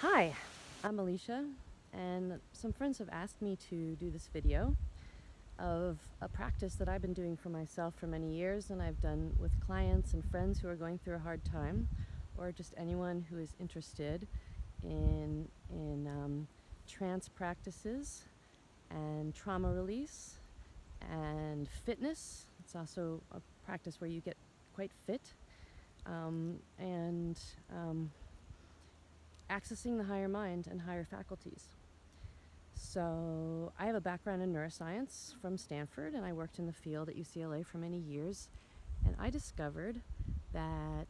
Hi, I'm Alicia, and some friends have asked me to do this video of a practice that I've been doing for myself for many years, and I've done with clients and friends who are going through a hard time, or just anyone who is interested in trance practices and trauma release and fitness. It's also a practice where you get quite fit, and accessing the higher mind and higher faculties. So I have a background in neuroscience from Stanford, and I worked in the field at UCLA for many years. And I discovered that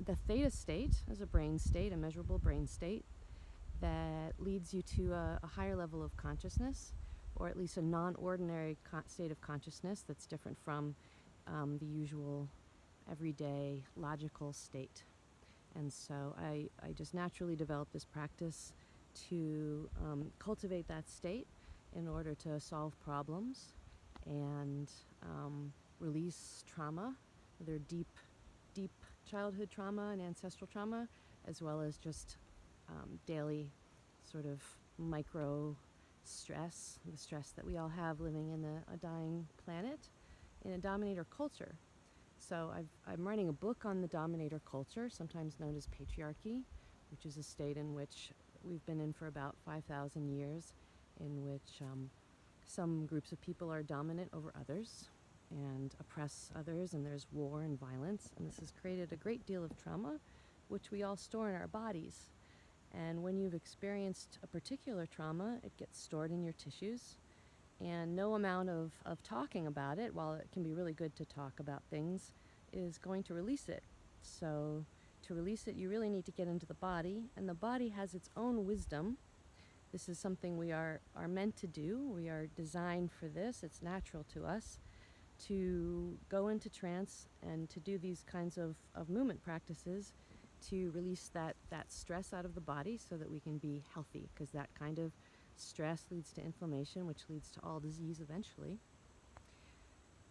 the theta state is a brain state, a measurable brain state, that leads you to a higher level of consciousness, or at least a non-ordinary state of consciousness that's different from the usual everyday logical state. And so I just naturally developed this practice to cultivate that state in order to solve problems and release trauma, whether deep childhood trauma and ancestral trauma, as well as just daily sort of micro stress, the stress that we all have living in a dying planet in a dominator culture. So I'm writing a book on the dominator culture, sometimes known as patriarchy, which is a state in which we've been in for about 5,000 years, in which some groups of people are dominant over others and oppress others, and there's war and violence, and this has created a great deal of trauma, which we all store in our bodies. And when you've experienced a particular trauma, it gets stored in your tissues. And no amount of talking about it, while it can be really good to talk about things, is going to release it. So to release it, you really need to get into the body, and the body has its own wisdom. This is something we are meant to do. We are designed for this. It's natural to us to go into trance and to do these kinds of movement practices to release that stress out of the body so that we can be healthy, because that kind of stress leads to inflammation, which leads to all disease eventually.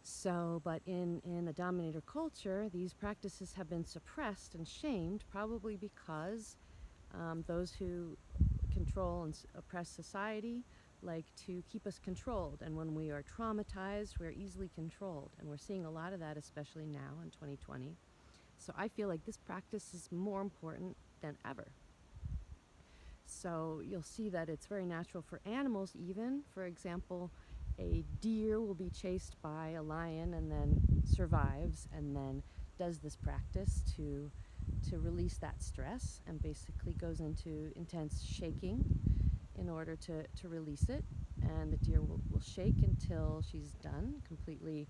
So, but in the dominator culture, these practices have been suppressed and shamed, probably because those who control and oppress society like to keep us controlled. And when we are traumatized, we're easily controlled. And we're seeing a lot of that, especially now in 2020. So I feel like this practice is more important than ever. So you'll see that it's very natural for animals even. For example, a deer will be chased by a lion and then survives and then does this practice to release that stress, and basically goes into intense shaking in order to release it. And the deer will shake until she's done, completely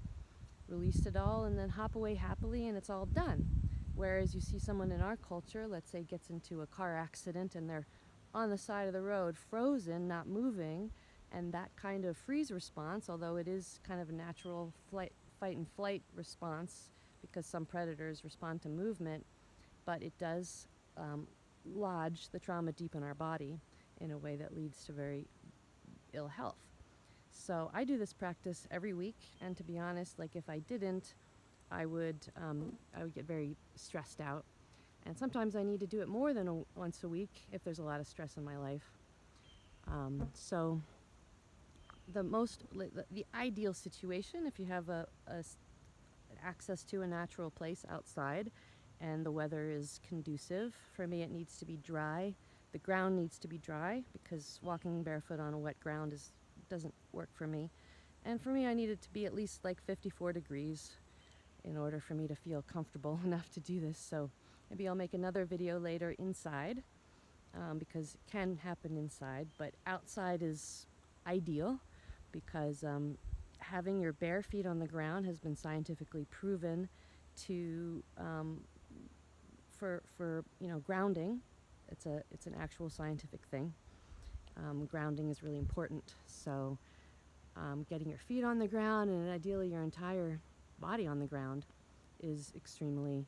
released it all, and then hop away happily, and it's all done. Whereas you see someone in our culture, let's say, gets into a car accident and they're on the side of the road, frozen, not moving, and that kind of freeze response, although it is kind of a natural fight and flight response, because some predators respond to movement, but it does lodge the trauma deep in our body in a way that leads to very ill health. So I do this practice every week, and to be honest, like if I didn't, I would get very stressed out. And sometimes I need to do it more than once a week if there's a lot of stress in my life. So the ideal situation, if you have access to a natural place outside and the weather is conducive, for me it needs to be dry. The ground needs to be dry, because walking barefoot on a wet ground doesn't work for me. And for me, I need it to be at least like 54 degrees in order for me to feel comfortable enough to do this. So maybe I'll make another video later inside, because it can happen inside, but outside is ideal, because having your bare feet on the ground has been scientifically proven to for grounding. It's an actual scientific thing. Grounding is really important. So getting your feet on the ground, and ideally your entire body on the ground, is extremely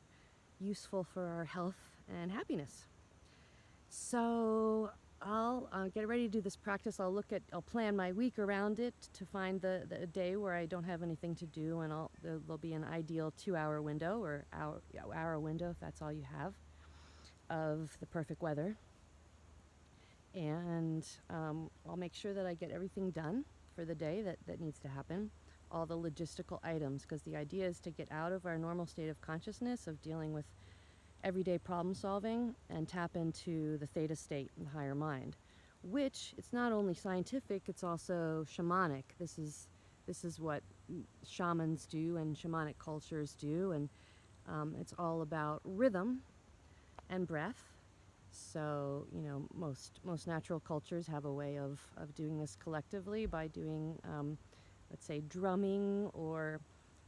useful for our health and happiness. So I'll get ready to do this practice. I'll plan my week around it to find the day where I don't have anything to do, and there'll be an ideal 2-hour window, or hour window if that's all you have. of the perfect weather. And I'll make sure that I get everything done for the day that needs to happen, all the logistical items, because the idea is to get out of our normal state of consciousness of dealing with everyday problem solving and tap into the theta state, the higher mind, which it's not only scientific, it's also shamanic. This is what shamans do and shamanic cultures do, and it's all about rhythm and breath. So, most natural cultures have a way of doing this collectively by doing, let's say, drumming or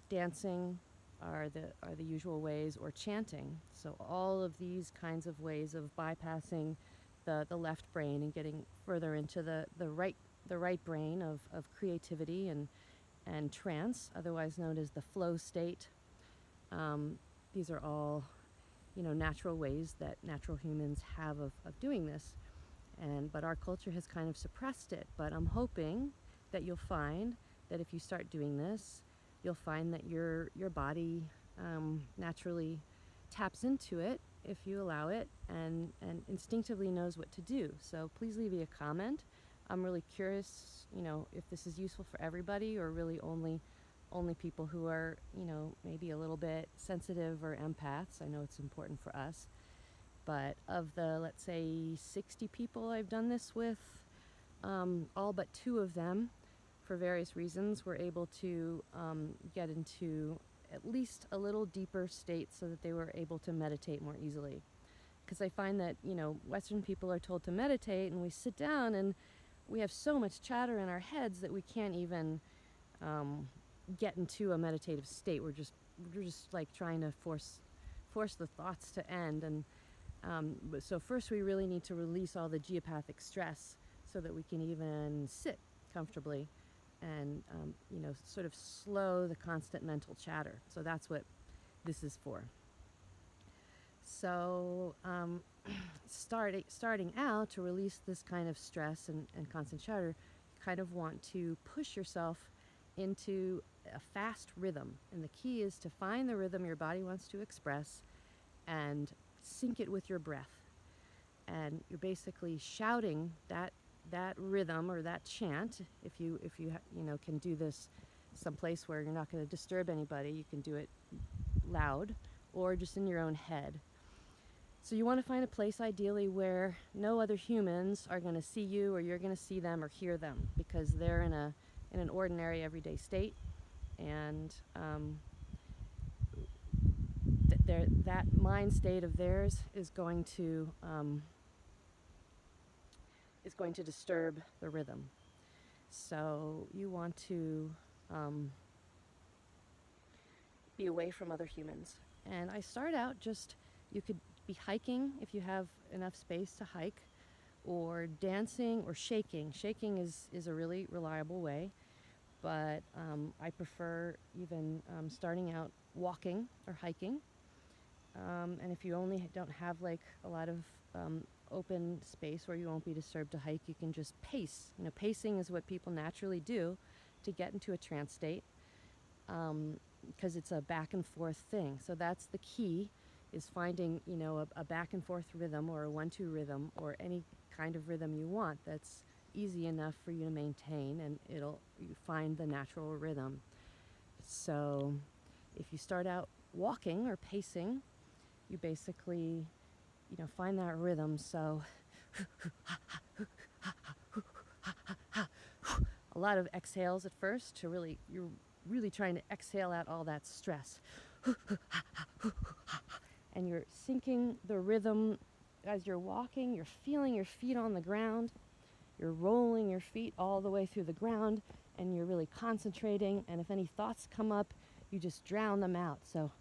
dancing are the usual ways, or chanting. So all of these kinds of ways of bypassing the left brain and getting further into the right brain of creativity and trance, otherwise known as the flow state. These are all natural ways that natural humans have of doing this. But our culture has kind of suppressed it. But I'm hoping that you'll find that if you start doing this, you'll find that your body naturally taps into it if you allow it, and instinctively knows what to do. So please leave me a comment. I'm really curious, if this is useful for everybody, or really only people who are, maybe a little bit sensitive or empaths. I know it's important for us. But of the, let's say, 60 people I've done this with, all but 2 of them, for various reasons, were able to get into at least a little deeper state so that they were able to meditate more easily. Because I find that, Western people are told to meditate, and we sit down and we have so much chatter in our heads that we can't even get into a meditative state. We're just like trying to force the thoughts to end. And so first we really need to release all the geopathic stress so that we can even sit comfortably and sort of slow the constant mental chatter. So that's what this is for. So starting out, to release this kind of stress and constant chatter, you kind of want to push yourself into a fast rhythm. And the key is to find the rhythm your body wants to express and sync it with your breath. And you're basically shouting that rhythm or that chant. If you can do this someplace where you're not going to disturb anybody, you can do it loud or just in your own head. So you want to find a place ideally where no other humans are going to see you, or you're going to see them or hear them, because they're in an ordinary everyday state, and that mind state of theirs is going to disturb the rhythm. So you want to be away from other humans. And I start out you could be hiking if you have enough space to hike, or dancing or shaking. Shaking is a really reliable way, but I prefer even starting out walking or hiking. And if you only don't have like a lot of open space where you won't be disturbed to hike, you can just pace. Pacing is what people naturally do to get into a trance state, because it's a back and forth thing. So that's the key, is finding a back and forth rhythm, or a 1-2 rhythm, or any kind of rhythm you want that's easy enough for you to maintain, and you find the natural rhythm. So if you start out walking or pacing, you basically find that rhythm. So a lot of exhales at first, you're really trying to exhale out all that stress. And you're syncing the rhythm as you're walking. You're feeling your feet on the ground. You're rolling your feet all the way through the ground, and you're really concentrating. And if any thoughts come up, you just drown them out. So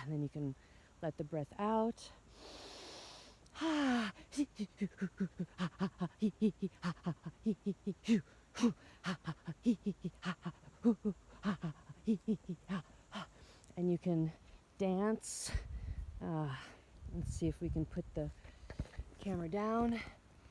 and then you can let the breath out And you can dance. Let's see if we can put the camera down.